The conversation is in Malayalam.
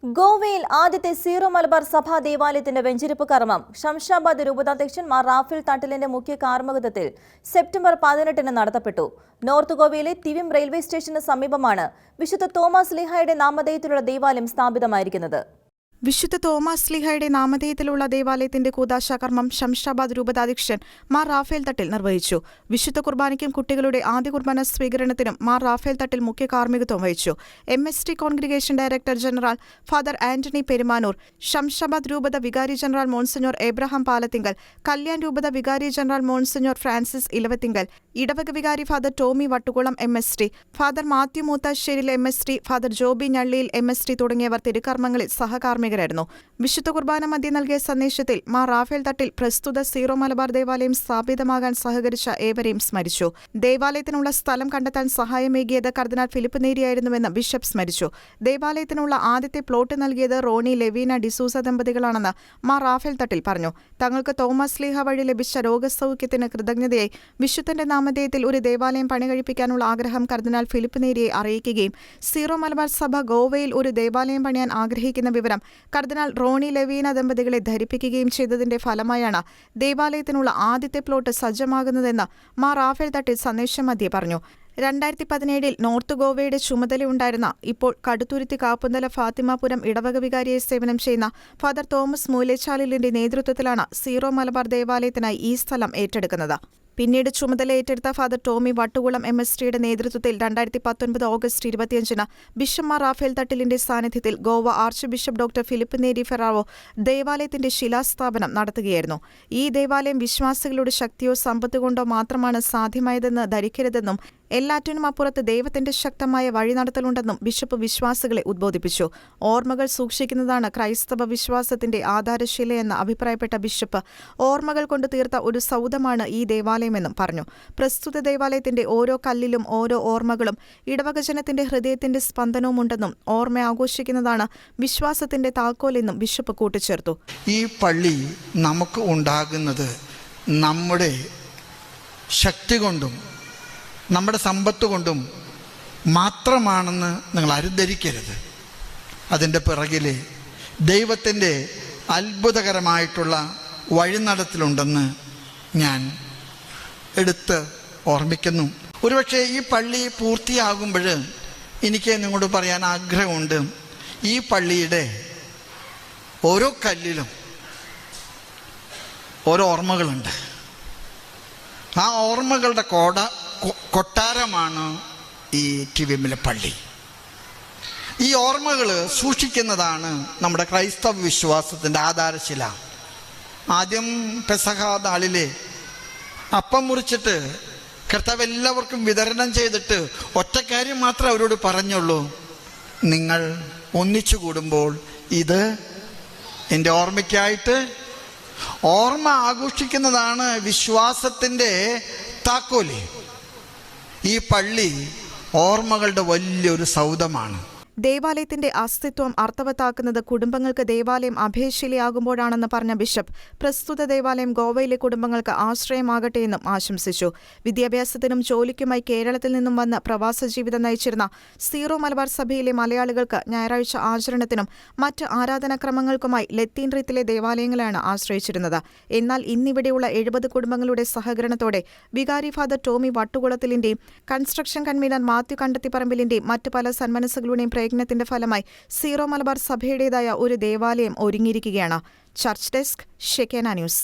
ഗോവയിൽ ആദ്യത്തെ സീറോ മലബാർ സഭാ ദേവാലയത്തിന്റെ വെഞ്ചരിപ്പ് കർമ്മം ശംഷാബാദ് രൂപതാധ്യക്ഷൻ മാർ റാഫേൽ തട്ടിലിന്റെ മുഖ്യ കാർമ്മികത്വത്തിൽ സെപ്റ്റംബർ 18 നടത്തപ്പെട്ടു. നോർത്ത് ഗോവയിലെ തിവിം റെയിൽവേ സ്റ്റേഷന് സമീപമാണ് വിശുദ്ധ തോമസ് സ്ലീഹായുടെ നാമധേയത്തിലുള്ള ദേവാലയം സ്ഥാപിതമായിരിക്കുന്നത്. വിശുദ്ധ തോമസ് സ്ലീഹായുടെ നാമധേയത്തിലുള്ള ദേവാലയത്തിന്റെ കൂദാശാകർമ്മം ശംഷാബാദ് രൂപതാധ്യക്ഷൻ മാർ റാഫേൽ തട്ടിൽ നിർവഹിച്ചു. വിശുദ്ധ കുർബാനയ്ക്കും കുട്ടികളുടെ ആദ്യ കുർബാന സ്വീകരണത്തിനും മാർ റാഫേൽ തട്ടിൽ മുഖ്യ കാർമ്മികത്വം വഹിച്ചു. MST congregation director general father Antony Perumanoor, Shamshabad രൂപത വികാരി ജനറൽ മോൺസിഞ്ഞോർ എബ്രഹാം പാലത്തിങ്കൽ, കല്യാൺ രൂപത വികാരി ജനറൽ മോൺസിഞ്ഞോർ ഫ്രാൻസിസ് ഇലവത്തിങ്കൽ, ഇടവക വികാരി father Tomy Vattukulam MST, father Mathew Moothasseril MST, father Joby Njalliyil MST തുടങ്ങിയവർ തിരുക്കർമ്മങ്ങളിൽ സഹകാർമ്മികരായിരുന്നു. വിശുദ്ധ കുർബാന മധ്യ നൽകിയ സന്ദേശത്തിൽ മാർ റാഫേൽ തട്ടിൽ പ്രസ്തുത സീറോ മലബാർ ദേവാലയം സ്ഥാപിതമാകാൻ സഹകരിച്ച ഏവരെയും സ്മരിച്ചു. ദേവാലയത്തിനുള്ള സ്ഥലം കണ്ടെത്താൻ സഹായമേകിയത് കർദിനാൾ ഫിലിപ്പ് നേരിയായിരുന്നുവെന്ന് ബിഷപ്പ് സ്മരിച്ചു. ദേവാലയത്തിനുള്ള ആദ്യത്തെ പ്ലോട്ട് നൽകിയത് റോണി ലെവീന ഡിസൂസ ദമ്പതികളാണെന്ന് മാർ റാഫേൽ തട്ടിൽ പറഞ്ഞു. തങ്ങൾക്ക് തോമസ് സ്ലീഹ വഴി ലഭിച്ച രോഗസൗഖ്യത്തിന് കൃതജ്ഞതയായി വിശുദ്ധന്റെ നാമധേയത്തിൽ ഒരു ദേവാലയം പണികഴിപ്പിക്കാനുള്ള ആഗ്രഹം കർദിനാൾ ഫിലിപ്പ് നേരിയെ അറിയിക്കുകയും സീറോ മലബാർ സഭ ഗോവയിൽ ഒരു ദേവാലയം പണിയാൻ ആഗ്രഹിക്കുന്ന വിവരം കർദിനാൾ റോണി ലെവീന ദമ്പതികളെ ധരിപ്പിക്കുകയും ചെയ്തതിന്റെ ഫലമായാണ് ദേവാലയത്തിനുള്ള ആദ്യത്തെ പ്ലോട്ട് സജ്ജമാകുന്നതെന്ന് മാർ റാഫേൽ തട്ടിൽ സന്ദേശമധ്യേ പറഞ്ഞു. 2017 നോർത്ത് ഗോവയുടെ ചുമതലയുണ്ടായിരുന്ന ഇപ്പോൾ കടുത്തുരുത്തി കാപ്പുന്തല ഫാത്തിമാപുരം ഇടവക വികാരിയായി സേവനം ചെയ്യുന്ന ഫാദർ തോമസ് മൂലേച്ചാലിലിന്റെ നേതൃത്വത്തിലാണ് സീറോ മലബാർ ദേവാലയത്തിനായി ഈ സ്ഥലം ഏറ്റെടുക്കുന്നത്. പിന്നീട് ചുമതല ഏറ്റെടുത്ത ഫാദർ ടോമി വട്ടുകുളം MSTയുടെ നേതൃത്വത്തിൽ 2019 ഓഗസ്റ്റ് 25 ബിഷപ്പ് മാർ റാഫേൽ തട്ടിലിന്റെ സാന്നിധ്യത്തിൽ Goa arch bishop doctor Philip നേരി ഫെറാവോ ദേവാലയത്തിന്റെ ശിലാസ്ഥാപനം നടത്തുകയായിരുന്നു. ഈ ദേവാലയം വിശ്വാസികളുടെ ശക്തിയോ സമ്പത്ത് കൊണ്ടോ മാത്രമാണ് സാധ്യമായതെന്ന് ധരിക്കരുതെന്നും എല്ലാറ്റിനും അപ്പുറത്ത് ദൈവത്തിന്റെ ശക്തമായ വഴിനടത്തലുണ്ടെന്നും ബിഷപ്പ് വിശ്വാസികളെ ഉദ്ബോധിപ്പിച്ചു. ഓർമ്മകൾ സൂക്ഷിക്കുന്നതാണ് ക്രൈസ്തവ വിശ്വാസത്തിന്റെ ആധാരശിലയെന്ന് അഭിപ്രായപ്പെട്ട ബിഷപ്പ് ഓർമ്മകൾ കൊണ്ട് തീർത്ത ഒരു സൗധമാണ് ഈ ദേവാലയമെന്നും പറഞ്ഞു. പ്രസ്തുത ദേവാലയത്തിന്റെ ഓരോ കല്ലിലും ഓരോ ഓർമ്മകളും ഇടവകജനത്തിന്റെ ഹൃദയത്തിന്റെ സ്പന്ദനവുമുണ്ടെന്നും ഓർമ്മ ആഘോഷിക്കുന്നതാണ് വിശ്വാസത്തിന്റെ താക്കോലെന്നും ബിഷപ്പ് കൂട്ടിച്ചേർത്തു. ഈ പള്ളി നമുക്ക് ഉണ്ടാകുന്നത് നമ്മുടെ ശക്തി കൊണ്ടും നമ്മുടെ സമ്പത്ത് കൊണ്ടും മാത്രമാണെന്ന് നിങ്ങൾ അരുദ്ധരിക്കരുത്. അതിൻ്റെ പിറകിൽ ദൈവത്തിൻ്റെ അത്ഭുതകരമായിട്ടുള്ള വഴിനടത്തലുണ്ടെന്ന് ഞാൻ എടുത്ത് ഓർമ്മിക്കുന്നു. ഒരുപക്ഷെ ഈ പള്ളി പൂർത്തിയാകുമ്പോൾ എനിക്ക് നിങ്ങളോട് പറയാൻ ആഗ്രഹമുണ്ട്. ഈ പള്ളിയുടെ ഓരോ കല്ലിലും ഓരോ ഓർമ്മകളുണ്ട്. ആ ഓർമ്മകളുടെ കൊട്ടാരമാണ് ഈ തിവിമിലെ പള്ളി. ഈ ഓർമ്മകൾ സൂക്ഷിക്കുന്നതാണ് നമ്മുടെ ക്രൈസ്തവ വിശ്വാസത്തിൻ്റെ ആധാരശില. ആദ്യം പെസഹ നാളിലെ അപ്പം മുറിച്ചിട്ട് കർത്താവ് എല്ലാവർക്കും വിതരണം ചെയ്തിട്ട് ഒറ്റക്കാര്യം മാത്രമേ അവരോട് പറഞ്ഞുള്ളൂ, നിങ്ങൾ ഒന്നിച്ചു കൂടുമ്പോൾ ഇത് എൻ്റെ ഓർമ്മയ്ക്കായിട്ട്. ഓർമ്മ ആഘോഷിക്കുന്നതാണ് വിശ്വാസത്തിൻ്റെ താക്കോല്. ഈ പള്ളി ഓർമ്മകളുടെ വലിയൊരു സൗധമാണ്. ദേവാലയത്തിന്റെ അസ്തിത്വം അർത്ഥവത്താക്കുന്നത് കുടുംബങ്ങൾക്ക് ദേവാലയം അഭയശിലയാകുമ്പോഴാണെന്ന് പറഞ്ഞ ബിഷപ്പ് പ്രസ്തുത ദേവാലയം ഗോവയിലെ കുടുംബങ്ങൾക്ക് ആശ്രയമാകട്ടെയെന്നും ആശംസിച്ചു. വിദ്യാഭ്യാസത്തിനും ജോലിക്കുമായി കേരളത്തിൽ നിന്നും വന്ന് പ്രവാസ ജീവിതം നയിച്ചിരുന്ന സീറോ മലബാർ സഭയിലെ മലയാളികൾക്ക് ഞായറാഴ്ച ആചരണത്തിനും മറ്റ് ആരാധനാക്രമങ്ങൾക്കുമായി ലത്തീൻ റീത്തിലെ ദേവാലയങ്ങളാണ് ആശ്രയിച്ചിരുന്നത്. എന്നാൽ ഇന്നിവിടെയുള്ള 70 കുടുംബങ്ങളുടെ സഹകരണത്തോടെ വികാരി ഫാദർ ടോമി വട്ടുകുളത്തിലിന്റെയും കൺസ്ട്രക്ഷൻ കൺവീനർ മാത്യു കണ്ടത്തിപ്പറമ്പിലിന്റെയും മറ്റ് പല സന്മനസ്സുകളുടെയും പ്രയത്നത്തിന്റെ ഫലമായി സീറോ മലബാർ സഭയുടേതായ ഒരു ദേവാലയം ഒരുങ്ങിയിരിക്കുകയാണ്. Church desk, Shekinah news.